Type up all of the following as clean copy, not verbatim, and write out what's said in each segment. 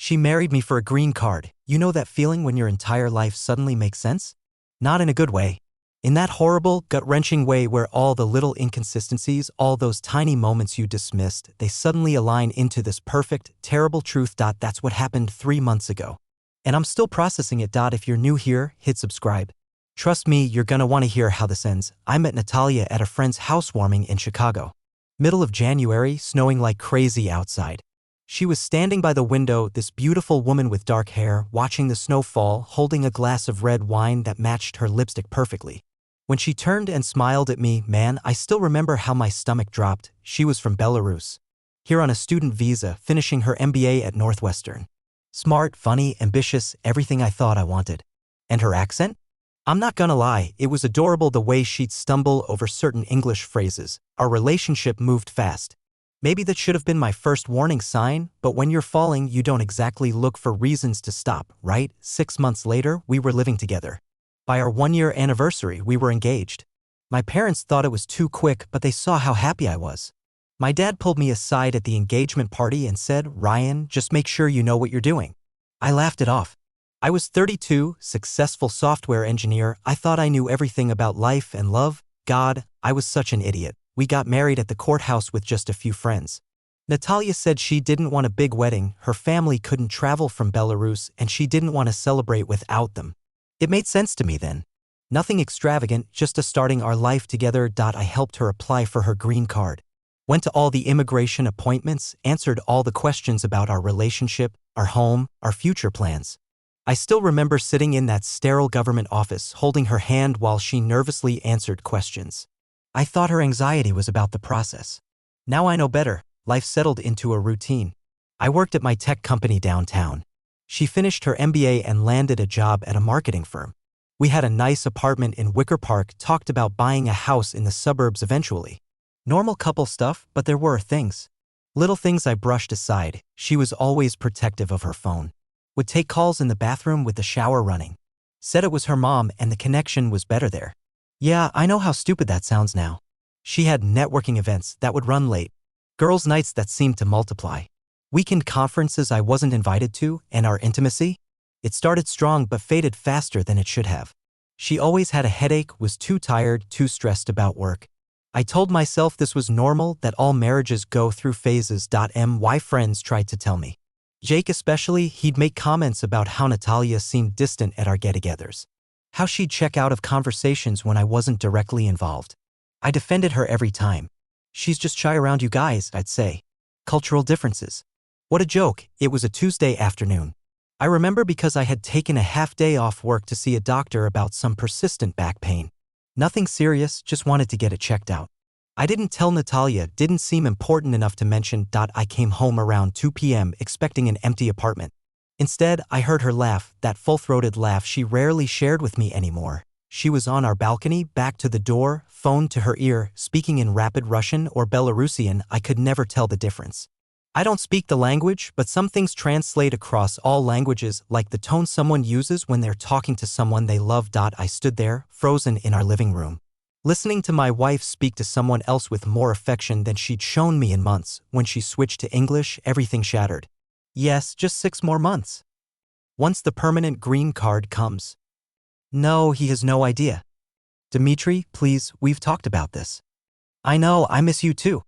She married me for a green card. You know that feeling when your entire life suddenly makes sense? Not in a good way. In that horrible, gut-wrenching way where all the little inconsistencies, all those tiny moments you dismissed, they suddenly align into this perfect, terrible truth. That's what happened 3 months ago. And I'm still processing it. If you're new here, hit subscribe. Trust me, you're gonna want to hear how this ends. I met Natalia at a friend's housewarming in Chicago. Middle of January, snowing like crazy outside. She was standing by the window, this beautiful woman with dark hair, watching the snow fall, holding a glass of red wine that matched her lipstick perfectly. When she turned and smiled at me, man, I still remember how my stomach dropped. She was from Belarus. Here on a student visa, finishing her MBA at Northwestern. Smart, funny, ambitious, everything I thought I wanted. And her accent? I'm not gonna lie, it was adorable the way she'd stumble over certain English phrases. Our relationship moved fast. Maybe that should have been my first warning sign, but when you're falling, you don't exactly look for reasons to stop, right? 6 months later, we were living together. By our 1-year anniversary, we were engaged. My parents thought it was too quick, but they saw how happy I was. My dad pulled me aside at the engagement party and said, "Ryan, just make sure you know what you're doing." I laughed it off. I was 32, successful software engineer. I thought I knew everything about life and love. God, I was such an idiot. We got married at the courthouse with just a few friends. Natalia said she didn't want a big wedding, her family couldn't travel from Belarus, and she didn't want to celebrate without them. It made sense to me then. Nothing extravagant, just starting our life together. I helped her apply for her green card. Went to all the immigration appointments, answered all the questions about our relationship, our home, our future plans. I still remember sitting in that sterile government office, holding her hand while she nervously answered questions. I thought her anxiety was about the process. Now I know better. Life settled into a routine. I worked at my tech company downtown. She finished her MBA and landed a job at a marketing firm. We had a nice apartment in Wicker Park, talked about buying a house in the suburbs eventually. Normal couple stuff, but there were things. Little things I brushed aside. She was always protective of her phone. Would take calls in the bathroom with the shower running. Said it was her mom and the connection was better there. Yeah, I know how stupid that sounds now. She had networking events that would run late. Girls' nights that seemed to multiply. Weekend conferences I wasn't invited to, and our intimacy? It started strong but faded faster than it should have. She always had a headache, was too tired, too stressed about work. I told myself this was normal, that all marriages go through phases. My friends tried to tell me. Jake especially, he'd make comments about how Natalia seemed distant at our get-togethers. How she'd check out of conversations when I wasn't directly involved. I defended her every time. She's just shy around you guys, I'd say. Cultural differences. What a joke. It was a Tuesday afternoon. I remember because I had taken a half-day off work to see a doctor about some persistent back pain. Nothing serious, just wanted to get it checked out. I didn't tell Natalia, didn't seem important enough to mention. I came home around 2 p.m. expecting an empty apartment. Instead, I heard her laugh, that full-throated laugh she rarely shared with me anymore. She was on our balcony, back to the door, phone to her ear, speaking in rapid Russian or Belarusian. I could never tell the difference. I don't speak the language, but some things translate across all languages, like the tone someone uses when they're talking to someone they love. I stood there, frozen in our living room, listening to my wife speak to someone else with more affection than she'd shown me in months. When she switched to English, everything shattered. Yes, just 6 more months. Once the permanent green card comes. No, he has no idea. Dmitry, please, we've talked about this. I know, I miss you too.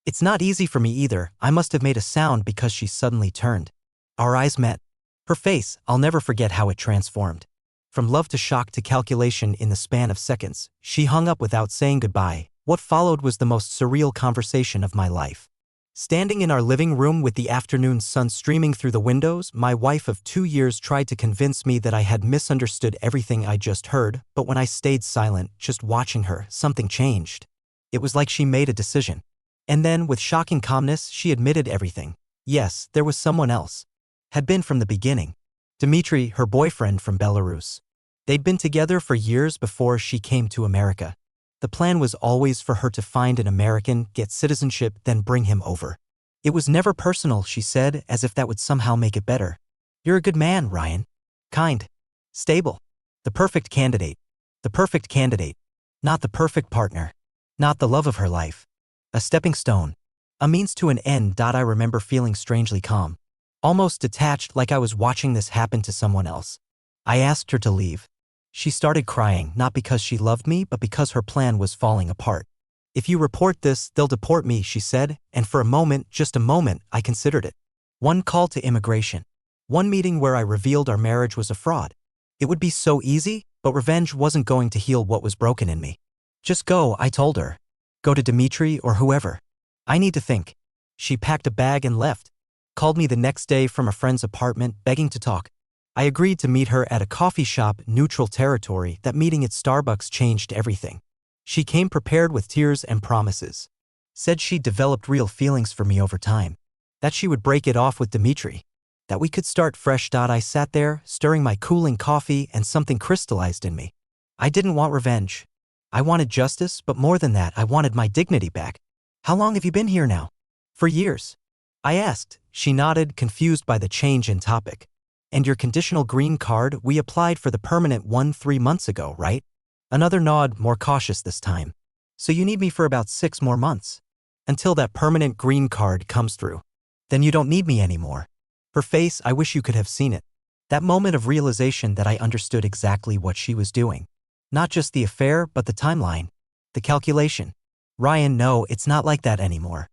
It's not easy for me either. I must have made a sound because she suddenly turned. Our eyes met. Her face, I'll never forget how it transformed. From love to shock to calculation in the span of seconds. She hung up without saying goodbye. What followed was the most surreal conversation of my life. Standing in our living room with the afternoon sun streaming through the windows, my wife of 2 years tried to convince me that I had misunderstood everything I just heard, but when I stayed silent, just watching her, something changed. It was like she made a decision. And then, with shocking calmness, she admitted everything. Yes, there was someone else. Had been from the beginning. Dmitry, her boyfriend from Belarus. They'd been together for years before she came to America. The plan was always for her to find an American, get citizenship, then bring him over. It was never personal, she said, as if that would somehow make it better. You're a good man, Ryan. Kind. Stable. The perfect candidate. The perfect candidate. Not the perfect partner. Not the love of her life. A stepping stone. A means to an end. I remember feeling strangely calm. almost detached, like I was watching this happen to someone else. I asked her to leave. She started crying, not because she loved me, but because her plan was falling apart. If you report this, they'll deport me, she said, and for a moment, just a moment, I considered it. One call to immigration. One meeting where I revealed our marriage was a fraud. It would be so easy, but revenge wasn't going to heal what was broken in me. Just go, I told her. Go to Dimitri or whoever. I need to think. She packed a bag and left. Called me the next day from a friend's apartment, begging to talk. I agreed to meet her at a coffee shop, neutral territory. That meeting at Starbucks changed everything. She came prepared with tears and promises. Said she'd developed real feelings for me over time. That she would break it off with Dimitri. That we could start fresh. I sat there, stirring my cooling coffee, and something crystallized in me. I didn't want revenge. I wanted justice, but more than that, I wanted my dignity back. How long have you been here now? For years. I asked. She nodded, confused by the change in topic. And your conditional green card, we applied for the permanent one 3 months ago, right? Another nod, more cautious this time. So you need me for about 6 more months. Until that permanent green card comes through. Then you don't need me anymore. Her face, I wish you could have seen it. That moment of realization that I understood exactly what she was doing. Not just the affair, but the timeline. The calculation. Ryan, no, it's not like that anymore.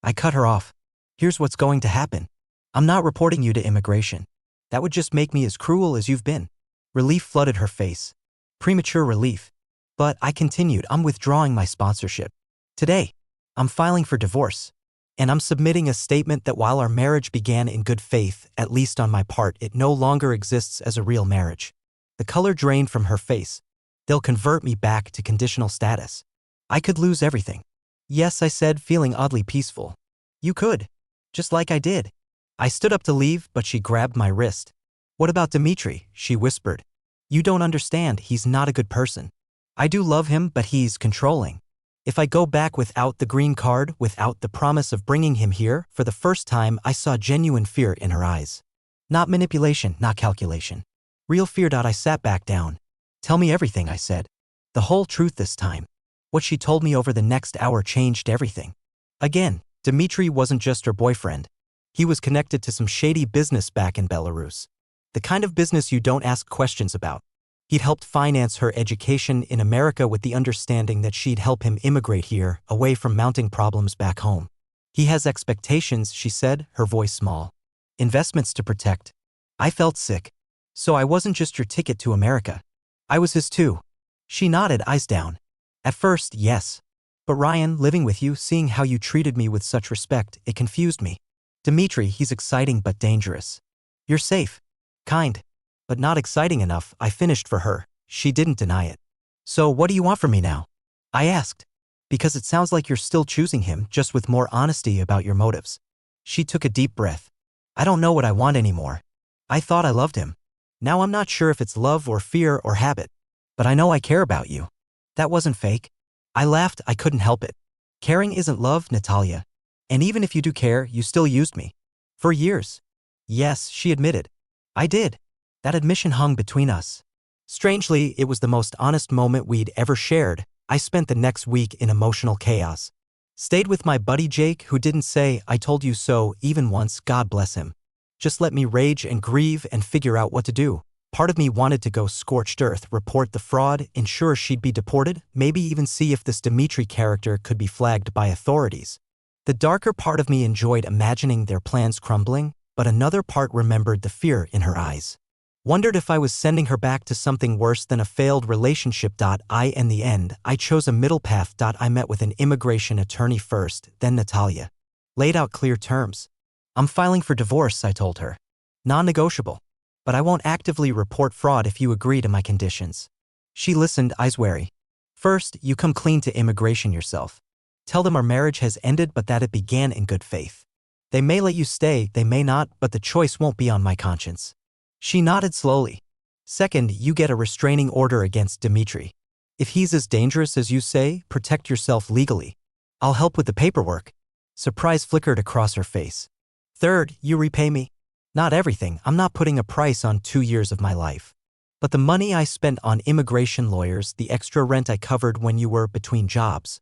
I cut her off. Here's what's going to happen. I'm not reporting you to immigration. That would just make me as cruel as you've been. Relief flooded her face. Premature relief. But I continued, I'm withdrawing my sponsorship. Today, I'm filing for divorce. And I'm submitting a statement that while our marriage began in good faith, at least on my part, it no longer exists as a real marriage. The color drained from her face. They'll convert me back to conditional status. I could lose everything. Yes, I said, feeling oddly peaceful. You could. Just like I did. I stood up to leave, but she grabbed my wrist. What about Dimitri? She whispered. You don't understand, he's not a good person. I do love him, but he's controlling. If I go back without the green card, without the promise of bringing him here, for the first time I saw genuine fear in her eyes. Not manipulation, not calculation. Real fear. I sat back down. Tell me everything, I said. The whole truth this time. What she told me over the next hour changed everything. Again, Dimitri wasn't just her boyfriend. He was connected to some shady business back in Belarus. The kind of business you don't ask questions about. He'd helped finance her education in America with the understanding that she'd help him immigrate here, away from mounting problems back home. He has expectations, she said, her voice small. Investments to protect. I felt sick. So I wasn't just your ticket to America. I was his too. She nodded, eyes down. At first, yes. But Ryan, living with you, seeing how you treated me with such respect, it confused me. Dimitri, he's exciting but dangerous. You're safe. Kind. But not exciting enough, I finished for her. She didn't deny it. So what do you want from me now? I asked. Because it sounds like you're still choosing him, just with more honesty about your motives. She took a deep breath. I don't know what I want anymore. I thought I loved him. Now I'm not sure if it's love or fear or habit. But I know I care about you. That wasn't fake. I laughed, I couldn't help it. Caring isn't love, Natalia. And even if you do care, you still used me. For years. Yes, she admitted. I did. That admission hung between us. Strangely, it was the most honest moment we'd ever shared. I spent the next week in emotional chaos. Stayed with my buddy Jake, who didn't say, I told you so, even once, God bless him. Just let me rage and grieve and figure out what to do. Part of me wanted to go scorched earth, report the fraud, ensure she'd be deported, maybe even see if this Dimitri character could be flagged by authorities. The darker part of me enjoyed imagining their plans crumbling, but another part remembered the fear in her eyes. Wondered if I was sending her back to something worse than a failed relationship. In the end, I chose a middle path. I met with an immigration attorney first, then Natalia. Laid out clear terms. I'm filing for divorce, I told her. Non-negotiable. But I won't actively report fraud if you agree to my conditions. She listened, eyes wary. First, you come clean to immigration yourself. Tell them our marriage has ended but that it began in good faith. They may let you stay, they may not, but the choice won't be on my conscience. She nodded slowly. Second, you get a restraining order against Dimitri. If he's as dangerous as you say, protect yourself legally. I'll help with the paperwork. Surprise flickered across her face. Third, you repay me. Not everything, I'm not putting a price on 2 years of my life. But the money I spent on immigration lawyers, the extra rent I covered when you were between jobs.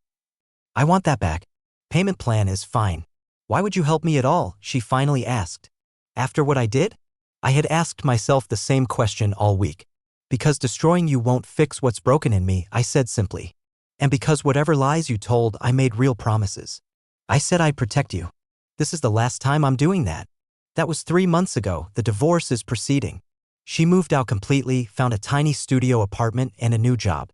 I want that back. Payment plan is fine. Why would you help me at all? She finally asked. After what I did? I had asked myself the same question all week. Because destroying you won't fix what's broken in me, I said simply. And because whatever lies you told, I made real promises. I said I'd protect you. This is the last time I'm doing that. That was 3 months ago. The divorce is proceeding. She moved out completely, found a tiny studio apartment and a new job.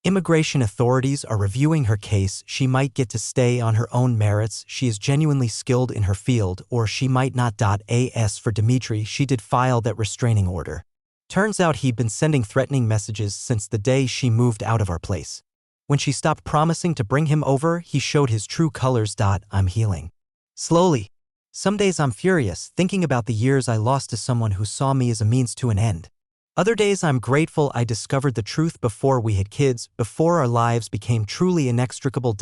Immigration authorities are reviewing her case. She might get to stay on her own merits. She is genuinely skilled in her field, or she might not. As for Dimitri, she did file that restraining order. Turns out he'd been sending threatening messages since the day she moved out of our place. When she stopped promising to bring him over, he showed his true colors. I'm healing. Slowly. Some days I'm furious, thinking about the years I lost to someone who saw me as a means to an end. Other days I'm grateful I discovered the truth before we had kids, before our lives became truly inextricable.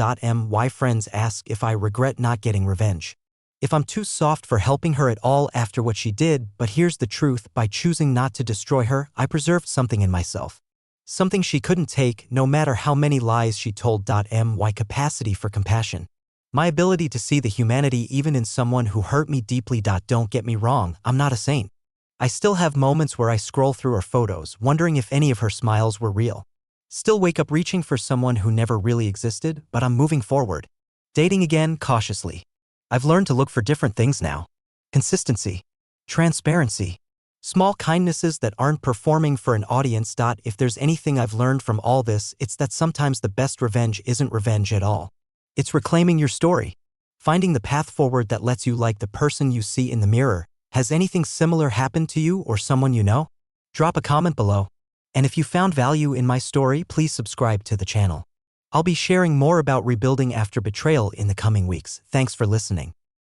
My friends ask if I regret not getting revenge. If I'm too soft for helping her at all after what she did, but here's the truth, by choosing not to destroy her, I preserved something in myself. Something she couldn't take, no matter how many lies she told. My capacity for compassion. My ability to see the humanity even in someone who hurt me deeply. Don't get me wrong, I'm not a saint. I still have moments where I scroll through her photos, wondering if any of her smiles were real. Still wake up reaching for someone who never really existed, but I'm moving forward. Dating again, cautiously. I've learned to look for different things now. Consistency. Transparency. Small kindnesses that aren't performing for an audience. If there's anything I've learned from all this, it's that sometimes the best revenge isn't revenge at all. It's reclaiming your story. Finding the path forward that lets you like the person you see in the mirror. Has anything similar happened to you or someone you know? Drop a comment below. And if you found value in my story, please subscribe to the channel. I'll be sharing more about rebuilding after betrayal in the coming weeks. Thanks for listening.